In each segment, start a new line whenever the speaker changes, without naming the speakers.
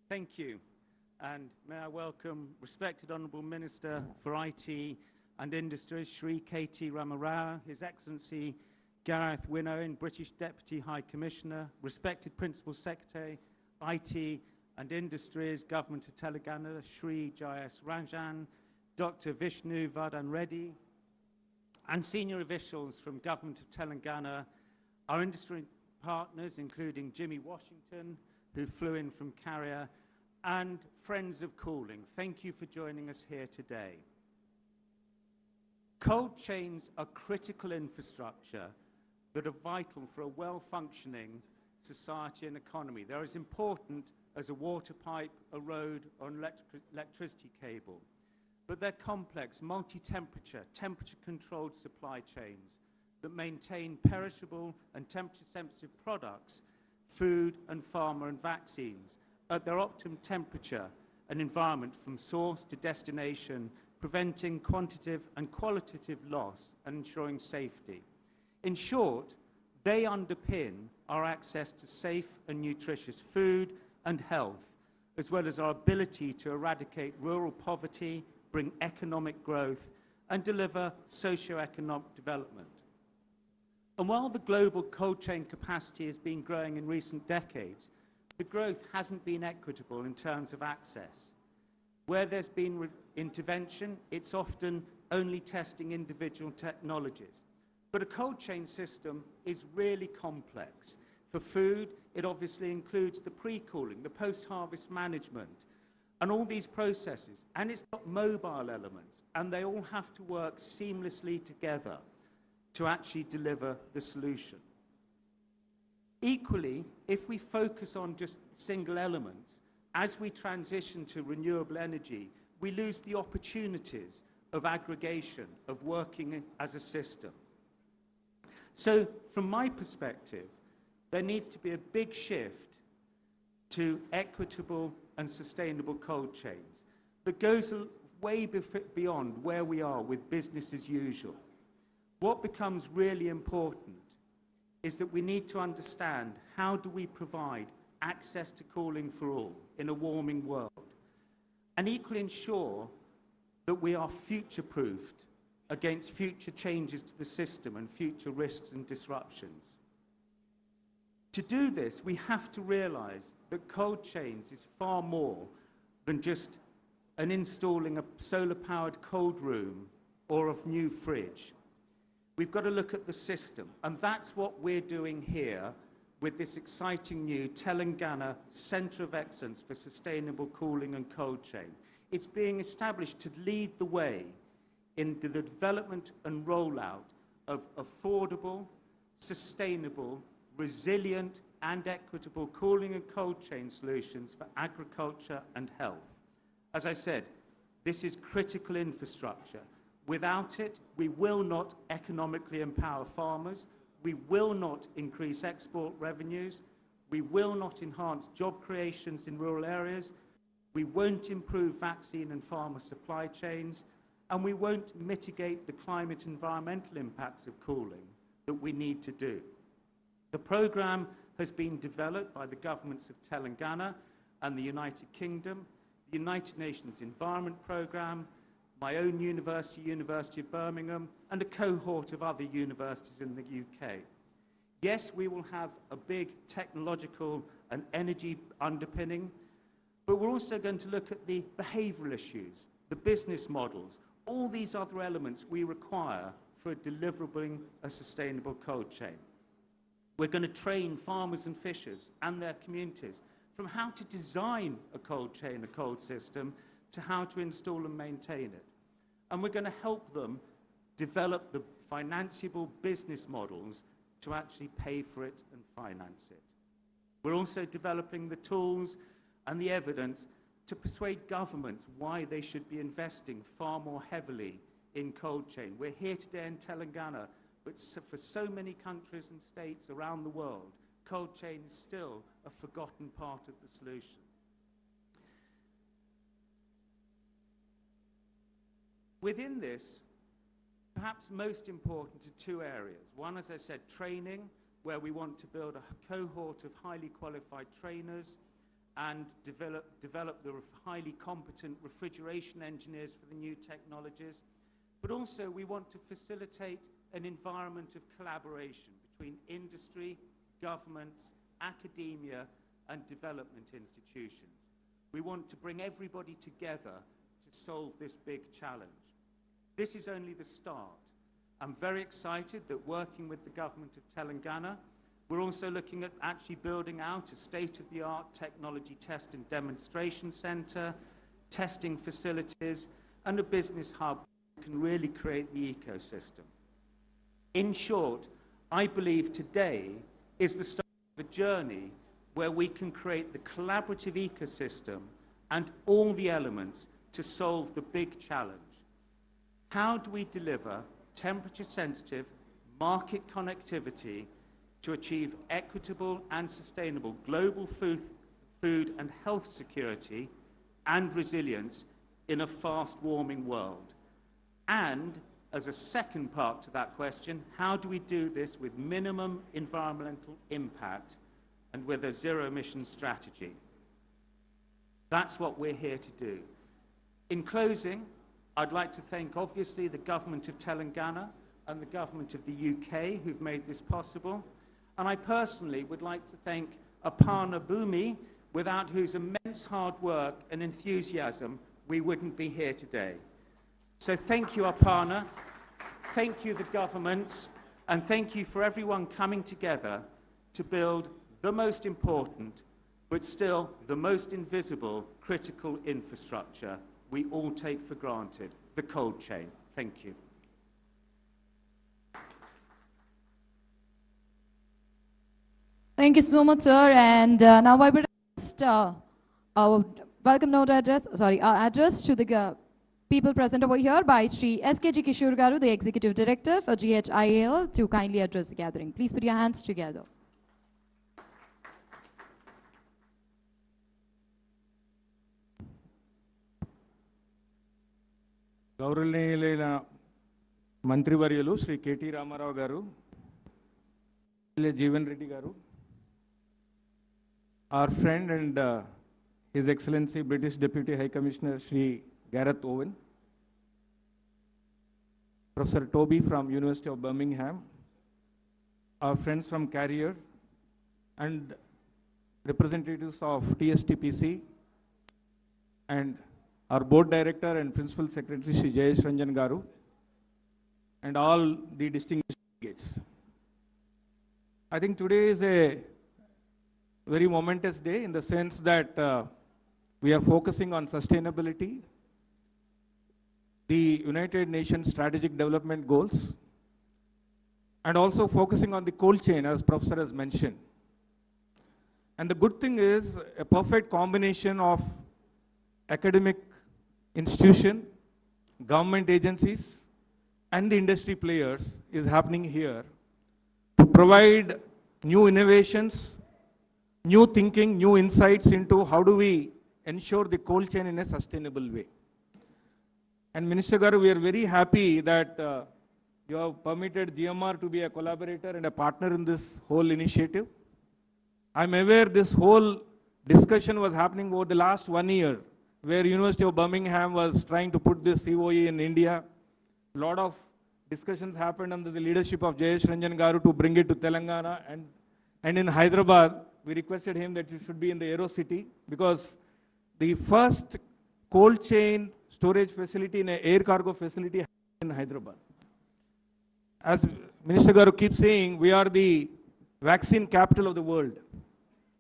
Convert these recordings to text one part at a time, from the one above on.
Thank you. And may I welcome respected Honourable Minister for IT and Industry, Shri KT Ramarao, His Excellency Gareth Winnowen, British Deputy High Commissioner, respected Principal Secretary, IT and Industries, Government of Telangana, Shri J.S. Rajan, Dr. Vishnu Vardhan Reddy, and senior officials from Government of Telangana, our industry partners, including Jimmy Washington, who flew in from Carrier, and friends of cooling. Thank you for joining us here today. Cold chains are critical infrastructure that are vital for a well-functioning society and economy. They're as important as a water pipe, a road, or an electricity cable. But they're complex, multi-temperature, temperature-controlled supply chains that maintain perishable and temperature-sensitive products, food and pharma and vaccines, at their optimum temperature and environment from source to destination, preventing quantitative and qualitative loss and ensuring safety. In short, they underpin our access to safe and nutritious food and health, as well as our ability to eradicate rural poverty, bring economic growth, and deliver socio-economic development. And while the global cold chain capacity has been growing in recent decades, the growth hasn't been equitable in terms of access. Where there's been intervention, it's often only testing individual technologies. But a cold chain system is really complex. For food, it obviously includes the pre-cooling, the post-harvest management, and all these processes. And it's got mobile elements, and they all have to work seamlessly together to actually deliver the solution. Equally, if we focus on just single elements, as we transition to renewable energy, we lose the opportunities of aggregation, of working as a system. So, from my perspective, there needs to be a big shift to equitable and sustainable cold chains that goes way beyond where we are with business as usual. What becomes really important is that we need to understand how do we provide access to cooling for all in a warming world, and equally ensure that we are future-proofed against future changes to the system and future risks and disruptions. To do this, we have to realize that cold chains is far more than just installing a solar-powered cold room or a new fridge. We've got to look at the system, and that's what we're doing here with this exciting new Telangana Centre of Excellence for Sustainable Cooling and Cold Chain. It's being established to lead the way into the development and rollout of affordable, sustainable, resilient and equitable cooling and cold chain solutions for agriculture and health. As I said, this is critical infrastructure. Without it, we will not economically empower farmers, we will not increase export revenues, we will not enhance job creations in rural areas, we won't improve vaccine and pharma supply chains, and we won't mitigate the climate and environmental impacts of cooling that we need to do. The programme has been developed by the governments of Telangana and the United Kingdom, the United Nations Environment Programme, my own university, University of Birmingham, and a cohort of other universities in the UK. Yes, we will have a big technological and energy underpinning, but we're also going to look at the behavioural issues, the business models, all these other elements we require for delivering a sustainable cold chain. We're going to train farmers and fishers and their communities from how to design a cold chain, a cold system, to how to install and maintain it. And we're going to help them develop the financeable business models to actually pay for it and finance it. We're also developing the tools and the evidence to persuade governments why they should be investing far more heavily in cold chain. We're here today in Telangana, but for so many countries and states around the world, cold chain is still a forgotten part of the solution. Within this, perhaps most important are two areas. One, as I said, training, where we want to build a cohort of highly qualified trainers and develop the highly competent refrigeration engineers for the new technologies. But also we want to facilitate an environment of collaboration between industry, governments, academia, and development institutions. We want to bring everybody together to solve this big challenge. This is only the start. I'm very excited that working with the government of Telangana, we're also looking at actually building out a state-of-the-art technology test and demonstration center, testing facilities, and a business hub that can really create the ecosystem. In short, I believe today is the start of a journey where we can create the collaborative ecosystem and all the elements to solve the big challenge. How do we deliver temperature-sensitive market connectivity to achieve equitable and sustainable global food and health security and resilience in a fast-warming world? And as a second part to that question, how do we do this with minimum environmental impact and with a zero-emission strategy? That's what we're here to do. In closing, I'd like to thank, obviously, the government of Telangana and the government of the UK who've made this possible. And I personally would like to thank Aparna Bhumi, without whose immense hard work and enthusiasm we wouldn't be here today. So thank you, Aparna. Thank you, the governments. And thank you for everyone coming together to build the most important, but still the most invisible critical infrastructure we all take for granted, the cold chain. Thank you.
Thank you so much, sir. And now I would just welcome note address, address to the people present over here by Shri S.K.G. Kishore Garu, the Executive Director for GHIAL, to kindly address the gathering. Please put your hands together.
గౌరవనీయులైన మంత్రివర్యులు Shri KT Ramarao గారు, జీవన్ రెడ్డి గారు, our friend and His Excellency British Deputy High Commissioner Sri Gareth Owen, Professor Toby from University of Birmingham, our friends from Carrier, and representatives of TSTPC, and our board director and principal secretary Sri Jayesh Ranjan Garu, and all the distinguished delegates. I think today is a very momentous day in the sense that we are focusing on sustainability, the United Nations Strategic Development Goals, and also focusing on the cold chain, as Professor has mentioned. And the good thing is a perfect combination of academic institution, government agencies, and the industry players is happening here to provide new innovations, new thinking, new insights into how do we ensure the cold chain in a sustainable way. And Minister Garu, we are very happy that you have permitted GMR to be a collaborator and a partner in this whole initiative. I'm aware this whole discussion was happening over the last 1 year, where University of Birmingham was trying to put this CoE in India. A lot of discussions happened under the leadership of Jayesh Ranjan Garu to bring it to Telangana, and in Hyderabad, we requested him that it should be in the Aero City, because the first cold chain storage facility in an air cargo facility in Hyderabad. As Minister Garu keeps saying, we are the vaccine capital of the world.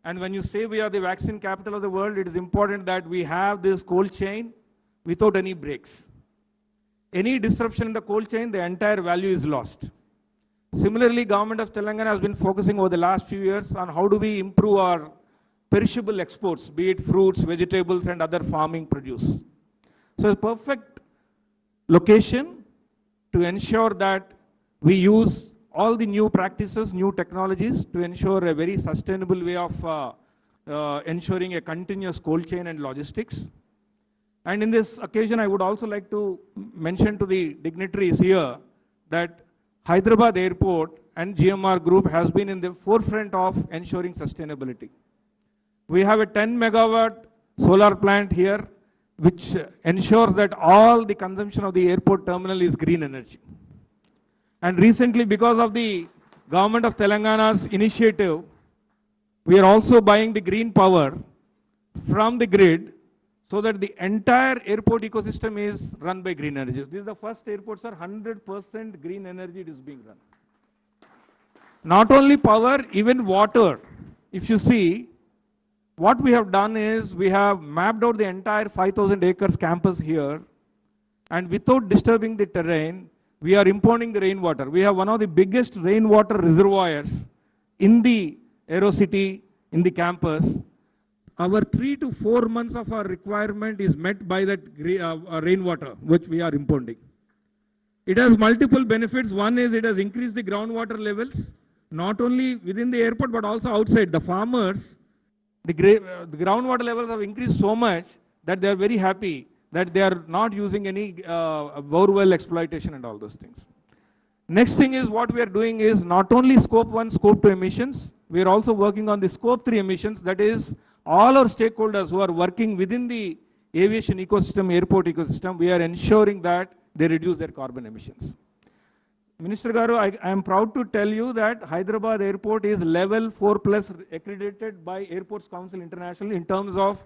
And when you say we are the vaccine capital of the world, it is important that we have this cold chain without any breaks. Any disruption in the cold chain, the entire value is lost. Similarly, Government of Telangana has been focusing over the last few years on how do we improve our perishable exports, be it fruits, vegetables, and other farming produce. So it's a perfect location to ensure that we use all the new practices, new technologies to ensure a very sustainable way of ensuring a continuous cold chain and logistics. And in this occasion, I would also like to mention to the dignitaries here that Hyderabad Airport and GMR Group has been in the forefront of ensuring sustainability. We have a 10 megawatt solar plant here, which ensures that all the consumption of the airport terminal is green energy. And recently, because of the government of Telangana's initiative, we are also buying the green power from the grid so that the entire airport ecosystem is run by green energy. This is the first airport, sir, 100% green energy it is being run. Not only power, even water. If you see, what we have done is we have mapped out the entire 5,000 acres campus here, and without disturbing the terrain, we are impounding the rainwater. We have one of the biggest rainwater reservoirs in the AeroCity, in the campus. Our 3 to 4 months of our requirement is met by that rainwater, which we are impounding. It has multiple benefits. One is it has increased the groundwater levels, not only within the airport, but also outside. The farmers, the groundwater levels have increased so much that they are very happy that they are not using any borewell exploitation and all those things. Next thing is what we are doing is not only scope 1, scope 2 emissions, we are also working on the scope 3 emissions. That is all our stakeholders who are working within the aviation ecosystem, airport ecosystem, we are ensuring that they reduce their carbon emissions. Minister Garu, I am proud to tell you that Hyderabad Airport is level 4 plus accredited by Airports Council International in terms of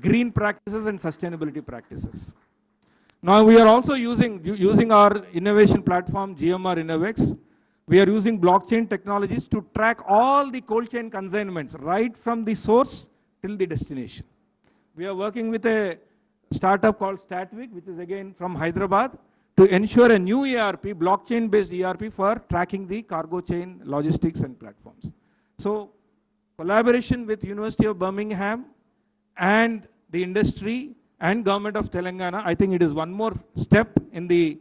green practices and sustainability practices. Now we are also using our innovation platform GMR Innovex. We are using blockchain technologies to track all the cold chain consignments right from the source till the destination. We are working with a startup called Statvic, which is again from Hyderabad, to ensure a new ERP, blockchain-based ERP for tracking the cargo chain, logistics and platforms. So collaboration with University of Birmingham and the industry and government of Telangana, I think it is one more step in the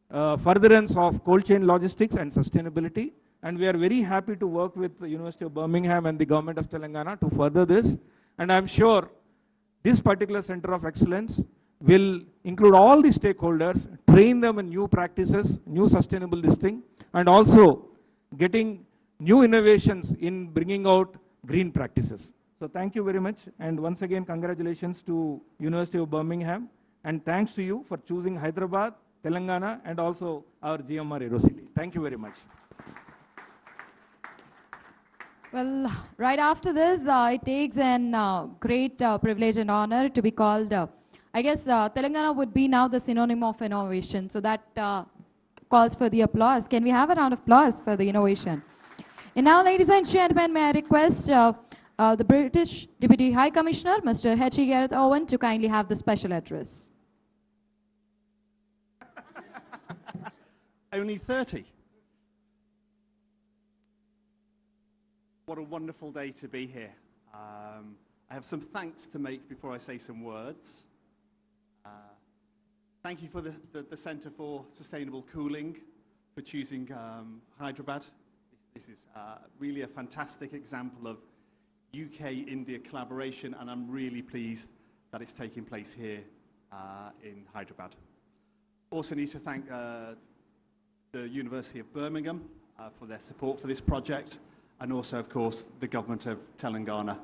furtherance of cold chain logistics and sustainability. And we are very happy to work with the University of Birmingham and the government of Telangana to further this. And I'm sure this particular center of excellence will include all the stakeholders, train them in new practices, new sustainable this thing, and also getting new innovations in bringing out green practices. So thank you very much. And once again, congratulations to University of Birmingham. And thanks to you for choosing Hyderabad, Telangana, and also our GMR AeroCity. Thank you very much.
Well, right after this, it takes an great privilege and honor to be called, I guess Telangana would be now the synonym of innovation. So that calls for the applause. Can we have a round of applause for the innovation? And now, ladies and gentlemen, may I request the British Deputy High Commissioner, Mr. H.E. Gareth Owen, to kindly have the special address.
Only 30. What a wonderful day to be here. I have some thanks to make before I say some words. Thank you for the Centre for Sustainable Cooling for choosing Hyderabad. This is really a fantastic example of UK-India collaboration, and I'm really pleased that it's taking place here in Hyderabad. Also need to thank the University of Birmingham for their support for this project, and also, of course, the government of Telangana.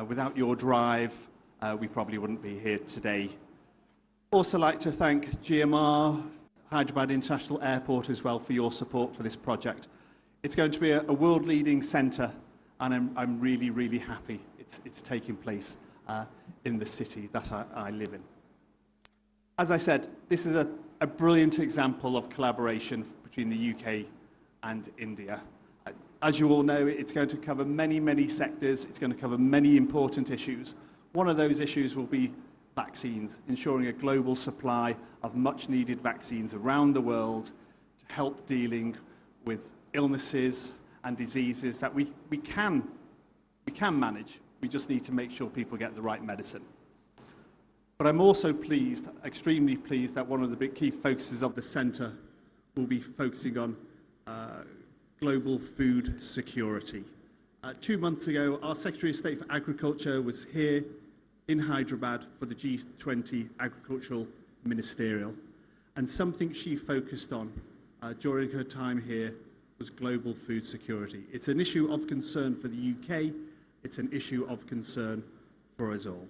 Without your drive, we probably wouldn't be here today. Also like to thank GMR, Hyderabad International Airport as well, for your support for this project. It's going to be a world-leading centre, and I'm really, really happy it's taking place in the city that I live in. As I said, this is a brilliant example of collaboration between the UK and India. As you all know, it's going to cover many, many sectors. It's going to cover many important issues. One of those issues will be vaccines, ensuring a global supply of much-needed vaccines around the world to help dealing with illnesses and diseases that we can manage. We just need to make sure people get the right medicine. But I'm also pleased, extremely pleased, that one of the big key focuses of the centre will be focusing on global food security. 2 months ago, our Secretary of State for Agriculture was here in Hyderabad for the G20 Agricultural Ministerial, and something she focused on during her time here was global food security. It's an issue of concern for the UK, It's an issue of concern for us all.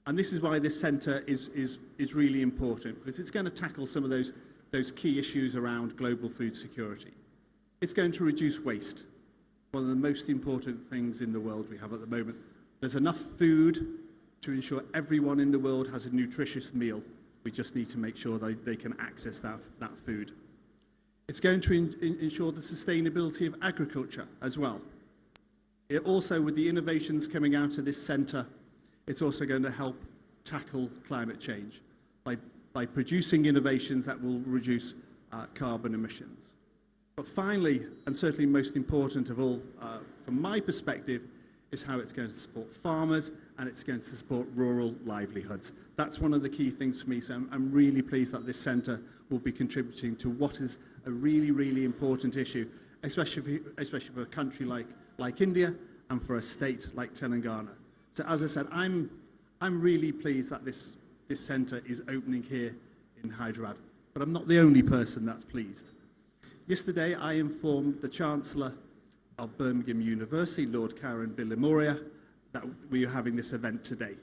And this is why this centre is really important, because it's going to tackle some of those key issues around global food security. It's going to reduce waste, one of the most important things in the world we have at the moment. There's enough food to ensure everyone in the world has a nutritious meal. We just need to make sure they can access that food. It's going to ensure the sustainability of agriculture as well. It also, with the innovations coming out of this centre, it's also going to help tackle climate change by producing innovations that will reduce carbon emissions. But finally, and certainly most important of all, from my perspective, is how it's going to support farmers and it's going to support rural livelihoods. That's one of the key things for me, so I'm really pleased that this centre will be contributing to what is a really, really important issue, especially for a country like India and for a state like Telangana. So as I said, I'm really pleased that this centre is opening here in Hyderabad, but I'm not the only person that's pleased. Yesterday, I informed the Chancellor of Birmingham University, Lord Karen Bilimoria, that we are having this event today.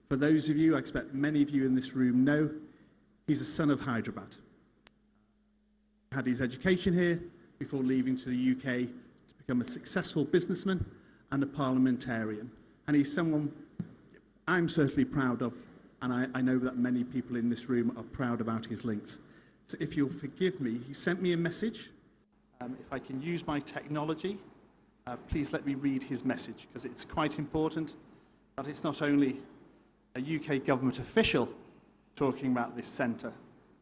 For those of you, I expect many of you in this room know, he's a son of Hyderabad. He had his education here before leaving to the UK to become a successful businessman and a parliamentarian. And he's someone I'm certainly proud of, and I know that many people in this room are proud about his links. So if you'll forgive me, he sent me a message. If I can use my technology, please let me read his message, because it's quite important that it's not only a UK government official talking about this centre,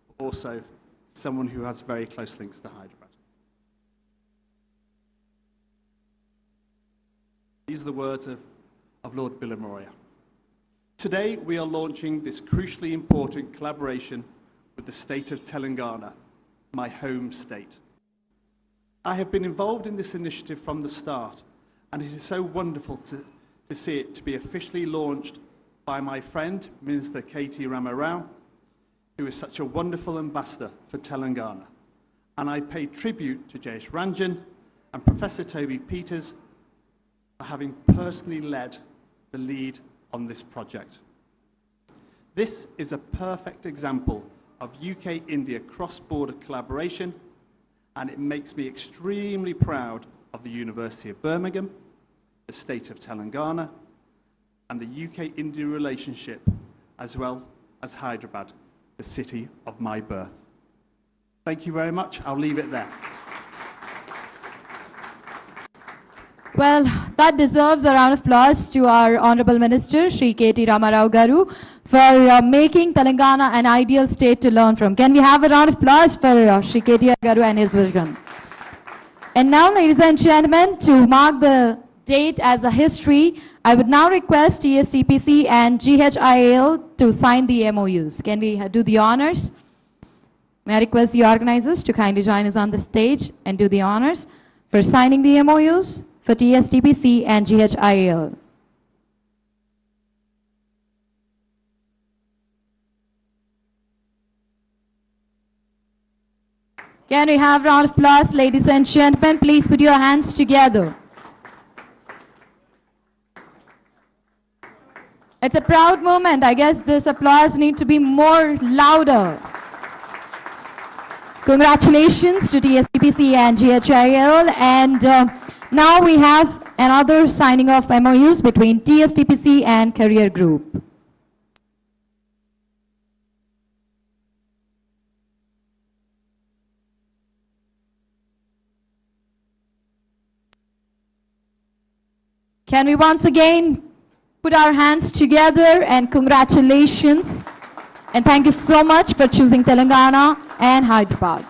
but also someone who has very close links to Hyderabad. These are the words of Lord Bilimoria. Today, we are launching this crucially important collaboration with the state of Telangana, my home state. I have been involved in this initiative from the start, and it is so wonderful to see it to be officially launched by my friend, Minister KTR Rama, who is such a wonderful ambassador for Telangana. And I pay tribute to Jayesh Ranjan and Professor Toby Peters for having personally led the lead on this project. This is a perfect example of UK-India cross-border collaboration, and it makes me extremely proud of the University of Birmingham, the state of Telangana, and the UK-India relationship, as well as Hyderabad, the city of my birth. Thank you very much. I'll leave it there.
Well, that deserves a round of applause to our Honourable Minister, Shri K.T. Ramarao Garu, for making Telangana an ideal state to learn from. Can we have a round of applause for Shri K.T. Garu and his vision? And now, ladies and gentlemen, to mark the date as a history, I would now request TSTPC and GHIAL to sign the MOUs. Can we do the honours? May I request the organisers to kindly join us on the stage and do the honours for signing the MOUs for TSTPC and GHIAL. Can we have a round of applause, ladies and gentlemen? Please put your hands together. It's a proud moment. I guess this applause needs to be more louder. Congratulations to TSTPC and GHIAL. And now we have another signing of MOUs between TSTPC and Career Group. Can we once again put our hands together and congratulations. And thank you so much for choosing Telangana and Hyderabad.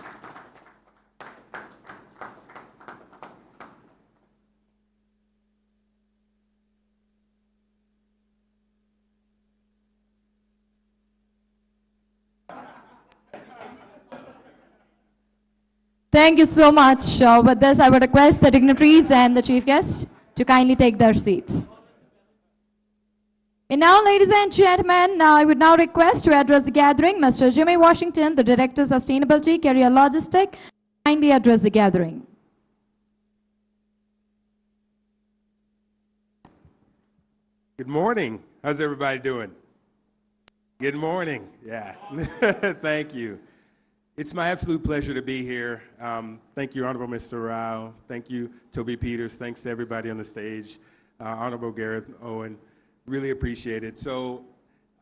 Thank you so much. With this, I would request the dignitaries and the chief guests to kindly take their seats. And now, ladies and gentlemen, I would now request to address the gathering Mr. Jimmy Washington, the Director of Sustainability, Career Logistics, kindly address the gathering.
Good morning. How's everybody doing? Good morning. Yeah. Thank you. It's my absolute pleasure to be here. Thank you, Honorable Mr. Rao. Thank you, Toby Peters. Thanks to everybody on the stage. Honorable Gareth Owen. Really appreciate it. So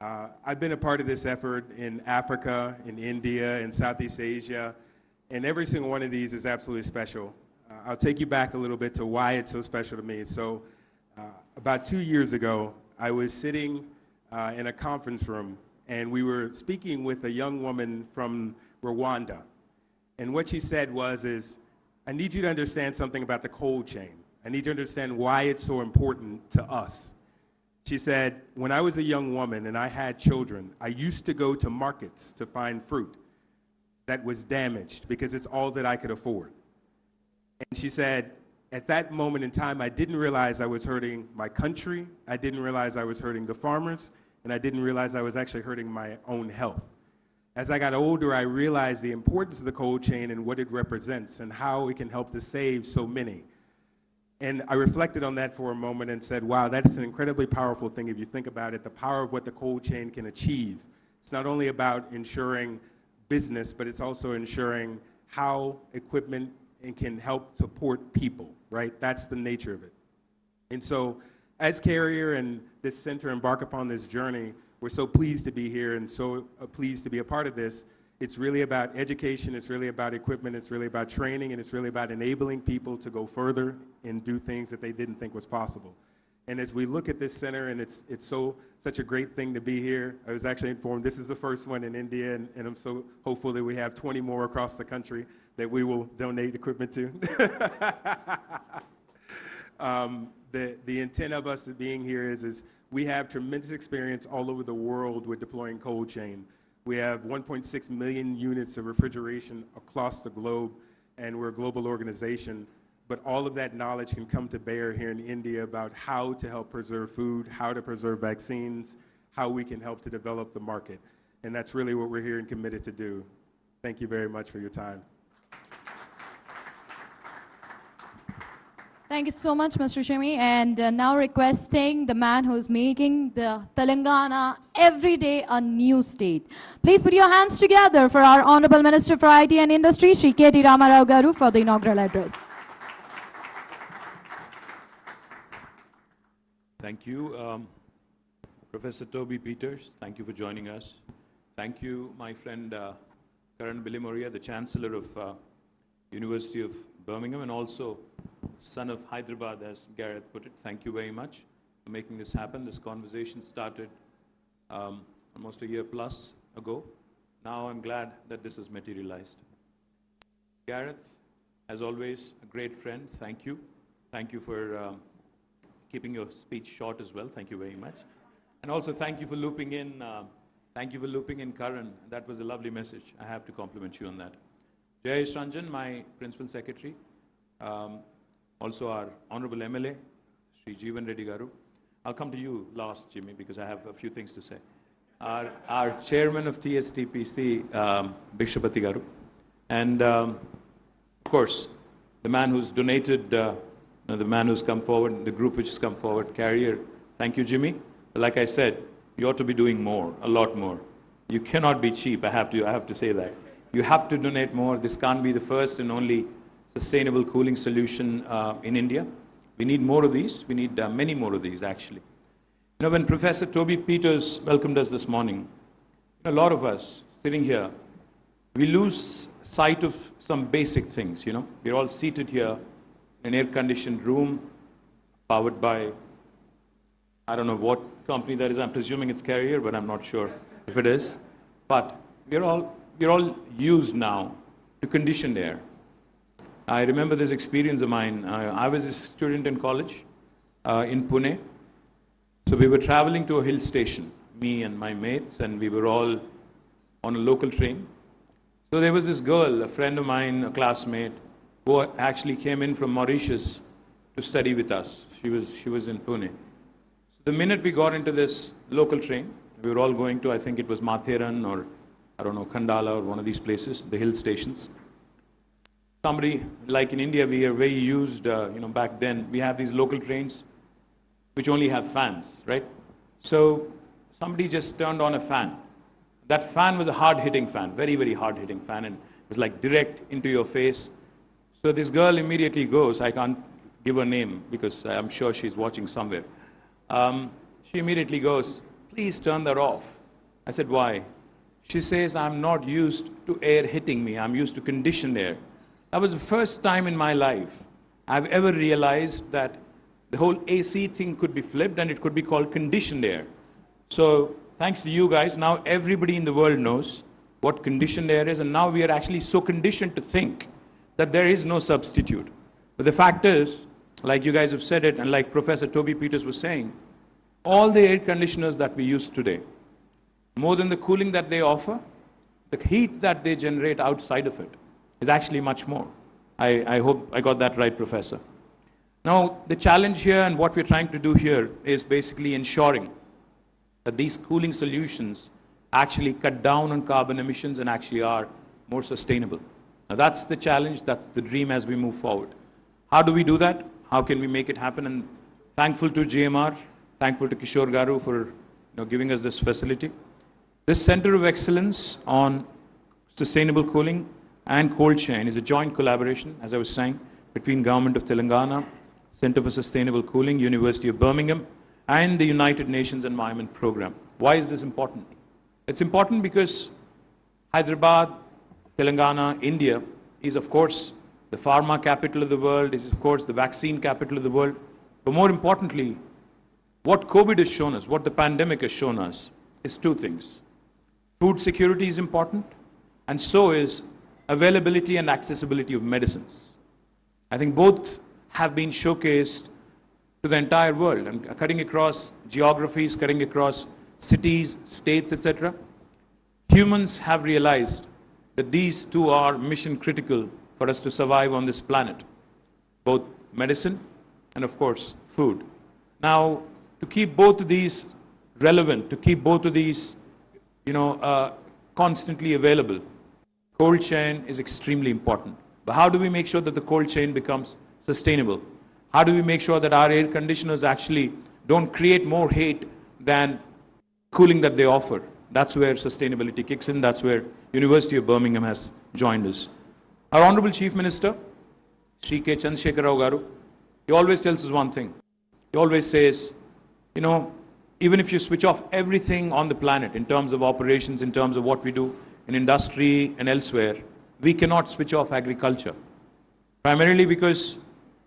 I've been a part of this effort in Africa, in India, in Southeast Asia, and every single one of these is absolutely special. I'll take you back a little bit to why it's so special to me. So about 2 years ago, I was sitting in a conference room, and we were speaking with a young woman from Rwanda. And what she said was, I need you to understand something about the cold chain. I need you to understand why it's so important to us. She said, when I was a young woman and I had children, I used to go to markets to find fruit that was damaged because it's all that I could afford. And she said, at that moment in time, I didn't realize I was hurting my country, I didn't realize I was hurting the farmers, and I didn't realize I was actually hurting my own health. As I got older, I realized the importance of the cold chain and what it represents and how it can help to save so many. And I reflected on that for a moment and said, wow, that's an incredibly powerful thing if you think about it, the power of what the cold chain can achieve. It's not only about ensuring business, but it's also ensuring how equipment can help support people, right? That's the nature of it. And so as Carrier and this center embark upon this journey, we're so pleased to be here and so pleased to be a part of this. It's really about education, it's really about equipment, it's really about training, and it's really about enabling people to go further and do things that they didn't think was possible. And as we look at this center, and it's such a great thing to be here, I was actually informed this is the first one in India, and I'm so hopeful that we have 20 more across the country that we will donate equipment to. The intent of us being here is we have tremendous experience all over the world with deploying cold chain. We have 1.6 million units of refrigeration across the globe, and we're a global organization. But all of that knowledge can come to bear here in India about how to help preserve food, how to preserve vaccines, how we can help to develop the market. And that's really what we're here and committed to do. Thank you very much for your time.
Thank you so much, Mr. Shimi. And now requesting the man who's making the Telangana every day a new state. Please put your hands together for our Honorable Minister for IT and Industry, Shri K.T. Ramarao Garu, for the inaugural address.
Thank you. Professor Toby Peters, thank you for joining us. Thank you, my friend Karan Bilimoria, the Chancellor of University of Birmingham, and also son of Hyderabad, as Gareth put it. Thank you very much for making this happen. This conversation started almost a year plus ago. Now I'm glad that this has materialized. Gareth, as always, a great friend. Thank you. Thank you for keeping your speech short as well. Thank you very much. And also thank you for looping in Karan. That was a lovely message. I have to compliment you on that. Jayesh Ranjan, my Principal Secretary. Also our Honorable MLA, Sri Jeevan Reddy Garu. I'll come to you last, Jimmy, because I have a few things to say. Our Chairman of TSTPC, Bhikshapati Garu. And of course, the man who's donated, the man who's come forward, the group which has come forward, Carrier. Thank you, Jimmy. Like I said, you ought to be doing more, a lot more. You cannot be cheap, I have to say that. You have to donate more. This can't be the first and only sustainable cooling solution in India. We need more of these. We need many more of these, actually. You know, when Professor Toby Peters welcomed us this morning, a lot of us sitting here, we lose sight of some basic things, you know. We're all seated here in an air-conditioned room, powered by, I don't know what company that is. I'm presuming it's Carrier, but I'm not sure if it is. But we're all used now to conditioned air. I remember this experience of mine. I was a student in college in Pune. So we were traveling to a hill station, me and my mates, and we were all on a local train. So there was this girl, a friend of mine, a classmate, who actually came in from Mauritius to study with us. She was in Pune. So the minute we got into this local train, we were all going to, I think it was Matheran or, I don't know, Khandala or one of these places, the hill stations. Somebody, like in India, we are very used, back then, we have these local trains. which only have fans, right? So somebody just turned on a fan. That fan was a hard-hitting fan, very, very hard-hitting fan, and it was like direct into your face. So this girl immediately goes, I can't give her name because I'm sure she's watching somewhere. She immediately goes, please turn that off. I said, why? She says, I'm not used to air hitting me. I'm used to conditioned air. That was the first time in my life I've ever realized that the whole AC thing could be flipped and it could be called conditioned air. So thanks to you guys, now everybody in the world knows what conditioned air is, and now we are actually so conditioned to think that there is no substitute. But the fact is, like you guys have said it, and like Professor Toby Peters was saying, all the air conditioners that we use today, more than the cooling that they offer, the heat that they generate outside of it is actually much more. I hope I got that right, Professor. Now, the challenge here and what we're trying to do here is basically ensuring that these cooling solutions actually cut down on carbon emissions and actually are more sustainable. Now, that's the challenge, that's the dream as we move forward. How do we do that? How can we make it happen? And thankful to GMR, thankful to Kishore Garu for giving us this facility. This Center of Excellence on Sustainable Cooling and Cold Chain is a joint collaboration, as I was saying, between Government of Telangana, Center for Sustainable Cooling, University of Birmingham, and the United Nations Environment Program. Why is this important? It's important because Hyderabad, Telangana, India is, of course, the pharma capital of the world, is, of course, the vaccine capital of the world. But more importantly, what COVID has shown us, what the pandemic has shown us, is two things. Food security is important, and so is availability and accessibility of medicines. I think both have been showcased to the entire world and cutting across geographies, cutting across cities, states, etc. Humans have realized that these two are mission critical for us to survive on this planet, both medicine and, of course, food. Now, to keep both of these relevant, to keep both of these constantly available, cold chain is extremely important. But how do we make sure that the cold chain becomes sustainable? How do we make sure that our air conditioners actually don't create more heat than cooling that they offer? That's where sustainability kicks in. That's where University of Birmingham has joined us. Our Honorable Chief Minister, Sri K. Chandrasekhar Rao Garu, he always tells us one thing. He always says, even if you switch off everything on the planet in terms of operations, in terms of what we do in industry and elsewhere, we cannot switch off agriculture. Primarily because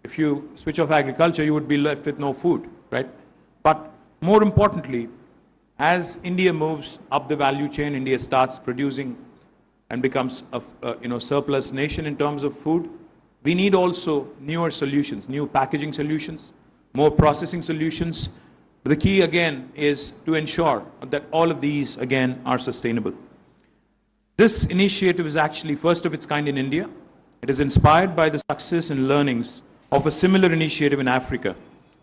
if you switch off agriculture, you would be left with no food, right? But more importantly, as India moves up the value chain, India starts producing and becomes a surplus nation in terms of food, we need also newer solutions, new packaging solutions, more processing solutions. But the key again is to ensure that all of these again are sustainable. This initiative is actually first of its kind in India. It is inspired by the success and learnings of a similar initiative in Africa.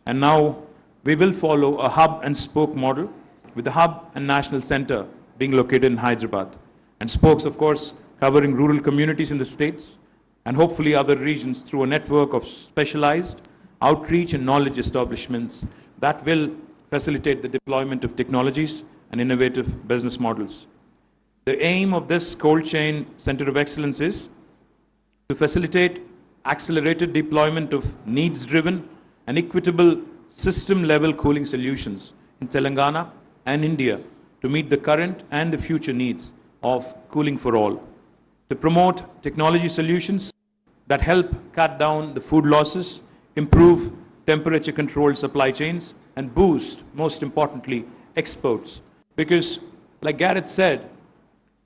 And now we will follow a hub and spoke model with the hub and national center being located in Hyderabad. And spokes, of course, covering rural communities in the states and hopefully other regions through a network of specialized outreach and knowledge establishments that will facilitate the deployment of technologies and innovative business models. The aim of this cold chain center of excellence is to facilitate accelerated deployment of needs-driven and equitable system-level cooling solutions in Telangana and India to meet the current and the future needs of cooling for all, to promote technology solutions that help cut down the food losses, improve temperature-controlled supply chains, and boost, most importantly, exports. Because, like Gareth said,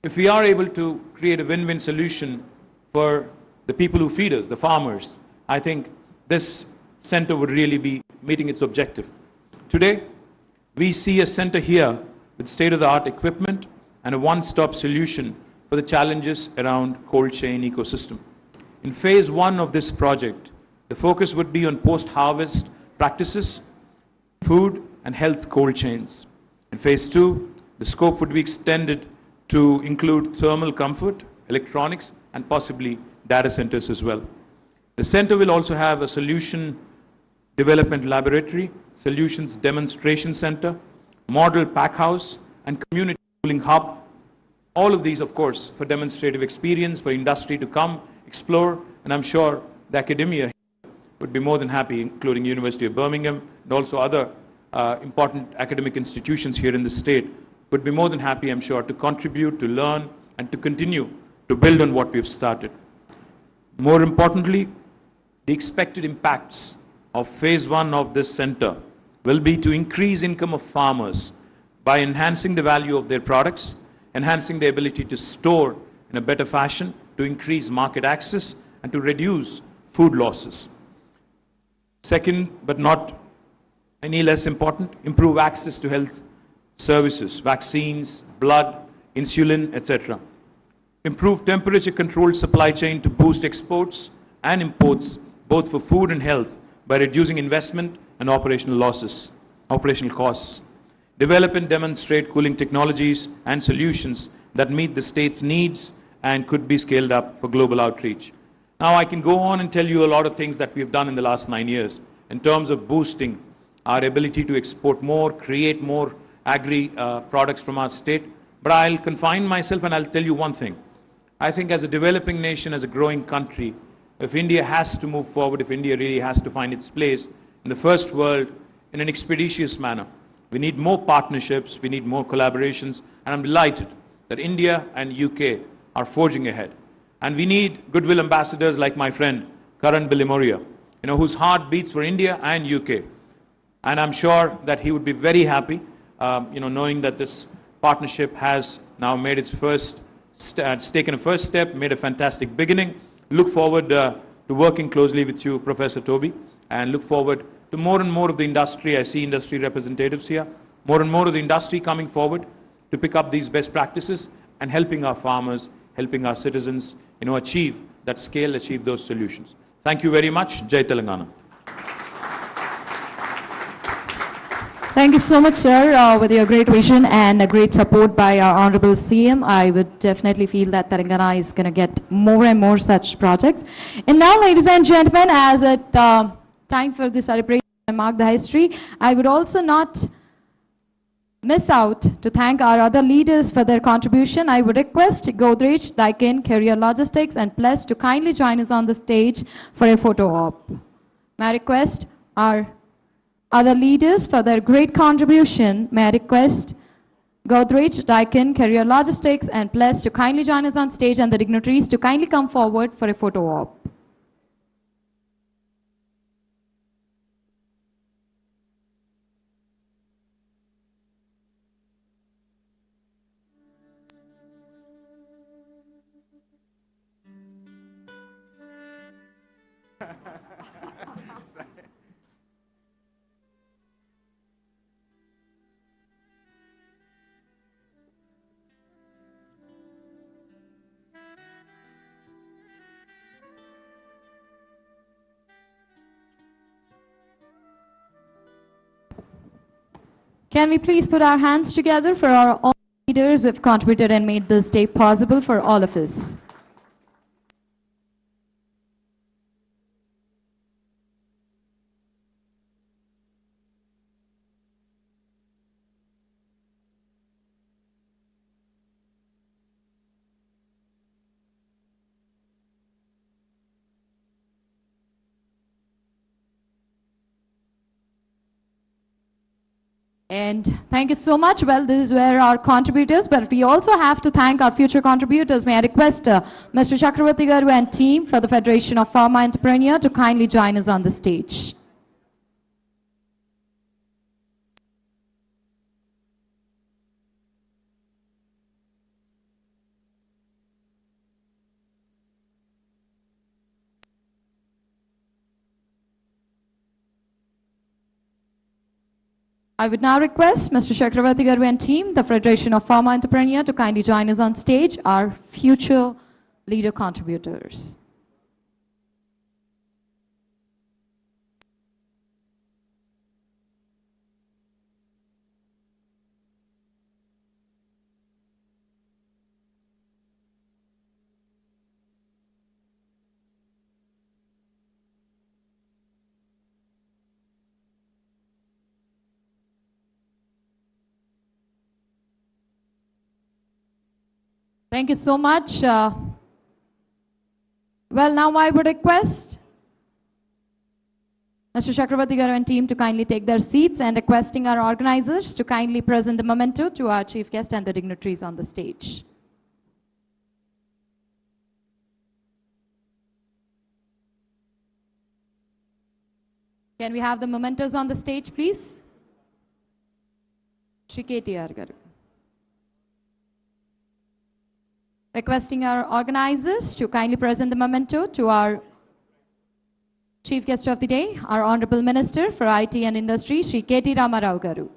if we are able to create a win-win solution for the people who feed us, the farmers, I think this center would really be meeting its objective. Today, we see a center here with state-of-the-art equipment and a one-stop solution for the challenges around cold chain ecosystem. In phase one of this project, the focus would be on post-harvest practices, food and health cold chains. In phase two, the scope would be extended to include thermal comfort, electronics, and possibly data centers as well. The center will also have a solution development laboratory, solutions demonstration center, model pack house, and community cooling hub. All of these, of course, for demonstrative experience, for industry to come, explore, and I'm sure the academia would be more than happy, including University of Birmingham and also other important academic institutions here in the state, would be more than happy, I'm sure, to contribute, to learn, and to continue to build on what we've started. More importantly, the expected impacts of phase one of this center will be to increase income of farmers by enhancing the value of their products, enhancing the ability to store in a better fashion, to increase market access, and to reduce food losses. Second, but not any less important, improve access to health services, vaccines, blood, insulin, etc. Improve temperature-controlled supply chain to boost exports and imports, both for food and health, by reducing investment and operational costs. Develop and demonstrate cooling technologies and solutions that meet the state's needs and could be scaled up for global outreach. Now, I can go on and tell you a lot of things that we've done in the last 9 years in terms of boosting our ability to export more, create more agri products from our state. But I'll confine myself and I'll tell you one thing. I think as a developing nation, as a growing country, if India has to move forward, if India really has to find its place in the first world in an expeditious manner, we need more partnerships, we need more collaborations, and I'm delighted that India and UK are forging ahead. And we need goodwill ambassadors like my friend Karan Bilimoria, whose heart beats for India and UK. And I'm sure that he would be very happy, knowing that this partnership has now made its it's taken a first step, made a fantastic beginning. Look forward to working closely with you, Professor Toby, and look forward to more and more of the industry. I see industry representatives here, more and more of the industry coming forward to pick up these best practices and helping our farmers, helping our citizens, achieve that scale, achieve those solutions. Thank you very much. Jai Telangana.
Thank you so much, sir, with your great vision and a great support by our Honorable CM. I would definitely feel that Telangana is going to get more and more such projects. And now, ladies and gentlemen, as it time for the celebration and mark the history, I would also not miss out to thank our other leaders for their contribution. I would request Godrej, Daikin, Career Logistics, and Plus to kindly join us on the stage for a photo op. May I request our other leaders for their great contribution. May I request Godrej, Daikin, Career Logistics, and Plus to kindly join us on stage, and the dignitaries to kindly come forward for a photo op. Can we please put our hands together for our all leaders who have contributed and made this day possible for all of us. And thank you so much. Well, this is where our contributors, but we also have to thank our future contributors. May I request Mr. Chakravarti Garu and team for the Federation of Farmer Entrepreneur to kindly join us on the stage. I would now request Mr. Chakravarti Garu and team, the Federation of Farmer Entrepreneur, to kindly join us on stage, our future leader contributors. Thank you so much. Well, now I would request Mr. Chakravarti garu and team to kindly take their seats, and requesting our organizers to kindly present the memento to our chief guest and the dignitaries on the stage. Can we have the mementos on the stage, please? Shri KTR garu. Requesting our organizers to kindly present the memento to our chief guest of the day, our Honorable Minister for IT and Industry, Shri KT Ramarao garu.